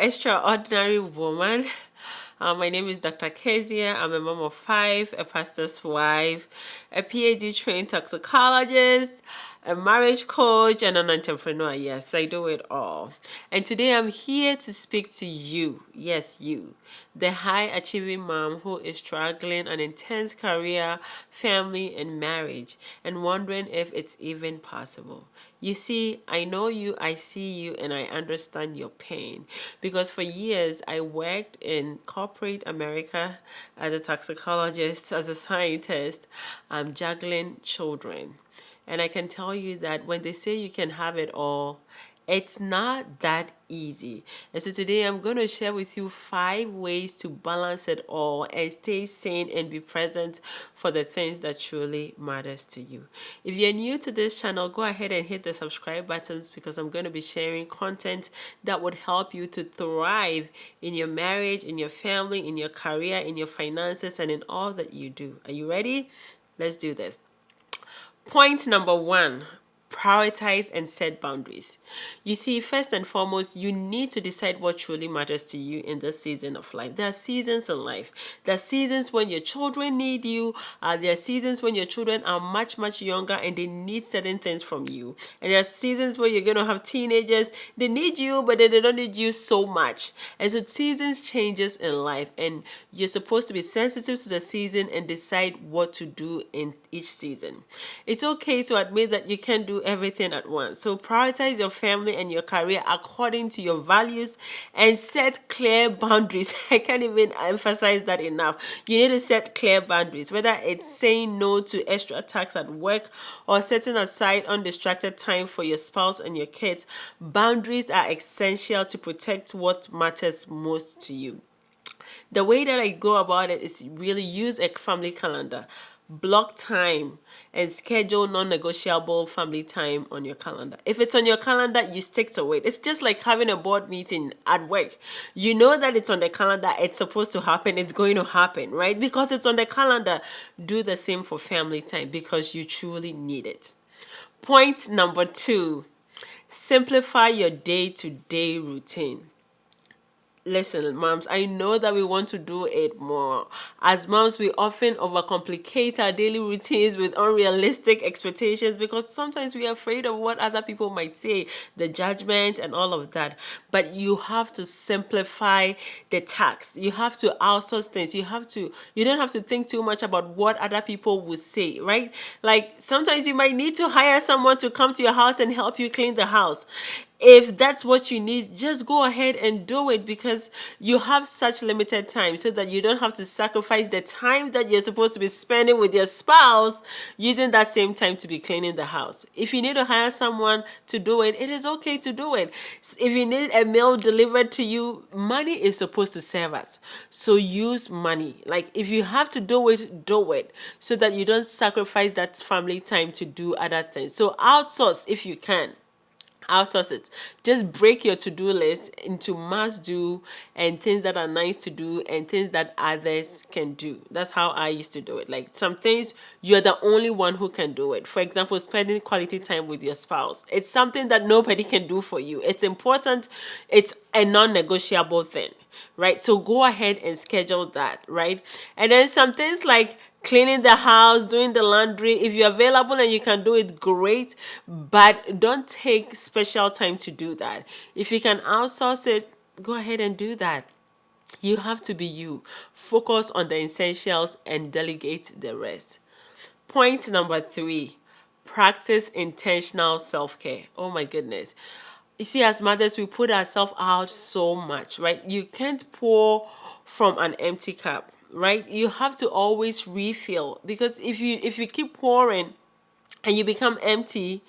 extraordinary woman. My name is Dr. Kezia. I'm a mom of five, a pastor's wife, a PhD trained toxicologist, a marriage coach, and an entrepreneur. Yes, I do it all. And today I'm here to speak to you. Yes, you. The high achieving mom who is struggling an intense career, family, and marriage, and wondering if it's even possible. You see, I know you, I see you, and I understand your pain. Because for years, I worked in corporate America as a toxicologist, as a scientist, juggling children. And I can tell you that when they say you can have it all, it's not that easy. And so today I'm going to share with you 5 ways to balance it all and stay sane and be present for the things that truly matters to you. If you're new to this channel, go ahead and hit the subscribe buttons because I'm going to be sharing content that would help you to thrive in your marriage, in your family, in your career, in your finances, and in all that you do. Are you ready? Let's do this. Point number 1, prioritize and set boundaries. You see, first and foremost, you need to decide what truly matters to you in this season of life. There are seasons in life. There are seasons when your children need you. There are seasons when your children are much, much younger and they need certain things from you. And there are seasons where you're going to have teenagers. They need you, but they don't need you so much. And so seasons changes in life, and you're supposed to be sensitive to the season and decide what to do in each season. It's okay to admit that you can't do everything at once. So prioritize your family and your career according to your values and set clear boundaries. I can't even emphasize that enough. You need to set clear boundaries, whether it's saying no to extra tasks at work or setting aside undistracted time for your spouse and your kids. Boundaries are essential to protect what matters most to you. The way that I go about it is really use a family calendar. Block time and schedule non-negotiable family time on your calendar. If it's on your calendar, you stick to it. It's just like having a board meeting at work. You know that it's on the calendar, it's supposed to happen, it's going to happen, right? Because it's on the calendar. Do the same for family time because you truly need it. Point number 2, simplify your day-to-day routine. Listen, moms, I know that we want to do it more. As moms, we often overcomplicate our daily routines with unrealistic expectations because sometimes we are afraid of what other people might say, the judgment and all of that. But you have to simplify the tasks. You have to outsource things. You don't have to think too much about what other people will say, right? Like sometimes you might need to hire someone to come to your house and help you clean the house. If that's what you need, just go ahead and do it because you have such limited time so that you don't have to sacrifice the time that you're supposed to be spending with your spouse using that same time to be cleaning the house. If you need to hire someone to do it, it is okay to do it. If you need a meal delivered to you, money is supposed to serve us. So use money. Like if you have to do it so that you don't sacrifice that family time to do other things. So outsource if you can. Outsource it. Just break your to-do list into must do and things that are nice to do and things that others can do. That's how I used to do it. Like some things you're the only one who can do it. For example, spending quality time with your spouse. It's something that nobody can do for you. It's important. It's a non-negotiable thing, right? So go ahead and schedule that, right? And then some things like cleaning the house, doing the laundry. If you're available and you can do it, great. But don't take special time to do that. If you can outsource it, go ahead and do that. You have to be you. Focus on the essentials and delegate the rest. Point number 3, practice intentional self-care. Oh my goodness. You see, as mothers, we put ourselves out so much, right? You can't pour from an empty cup, right? You have to always refill because if you keep pouring and you become empty,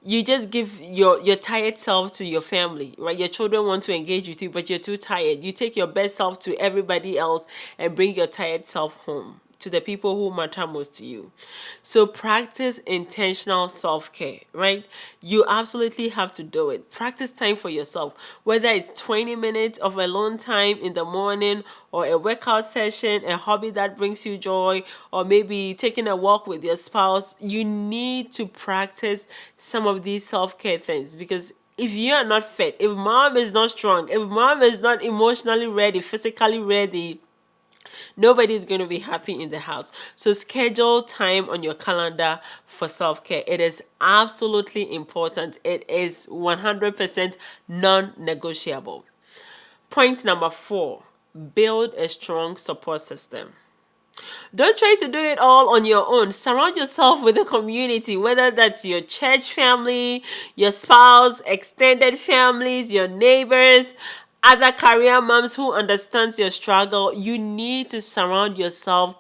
you just give your tired self to your family, right? Your children want to engage with you, but you're too tired. You take your best self to everybody else and bring your tired self home to the people who matter most to you. So practice intentional self-care, right? You absolutely have to do it. Practice time for yourself, whether it's 20 minutes of alone time in the morning or a workout session, a hobby that brings you joy, or maybe taking a walk with your spouse. You need to practice some of these self-care things because if you are not fit, if mom is not strong, if mom is not emotionally ready, physically ready, nobody's going to be happy in the house. So schedule time on your calendar for self-care. It is absolutely important. It is 100% non-negotiable. Point number 4, build a strong support system. Don't try to do it all on your own. Surround yourself with a community, whether that's your church family, your spouse, extended families, your neighbors, other career moms who understands your struggle. You need to surround yourself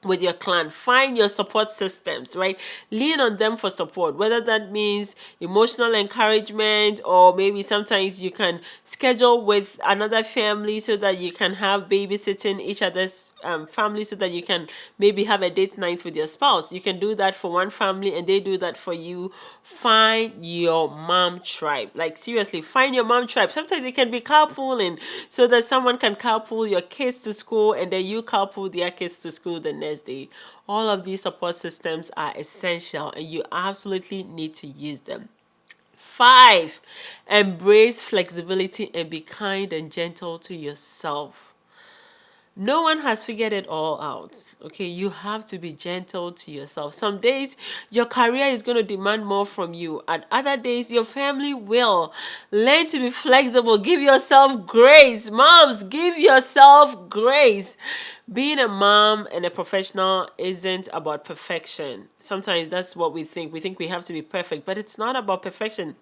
with your clan. Find your support systems, right? Lean on them for support, whether that means emotional encouragement, or maybe sometimes you can schedule with another family so that you can have babysitting each other's family, so that you can maybe have a date night with your spouse. You can do that for one family and they do that for you. Find your mom tribe. Like, seriously, find your mom tribe. Sometimes it can be carpooling, so that someone can carpool your kids to school and then you carpool their kids to school the next day. All of these support systems are essential and you absolutely need to use them. 5, embrace flexibility and be kind and gentle to yourself. No one has figured it all out. Okay, you have to be gentle to yourself. Some days your career is going to demand more from you, and other days your family will. Learn to be flexible. Give yourself grace. Moms, give yourself grace. Being a mom and a professional isn't about perfection. Sometimes that's what we think. We think we have to be perfect, but it's not about perfection.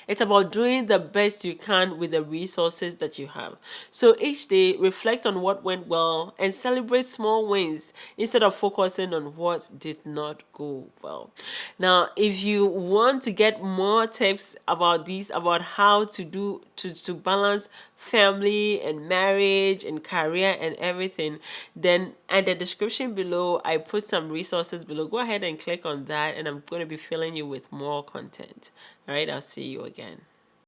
It's about doing the best you can with the resources that you have. So each day, reflect on what went well and celebrate small wins instead of focusing on what did not go well. Now, if you want to get more tips about these, about how to do to balance family and marriage and career and everything, then at the description below, I put some resources below. Go ahead and click on that, and I'm going to be filling you with more content. All right, I'll see you again.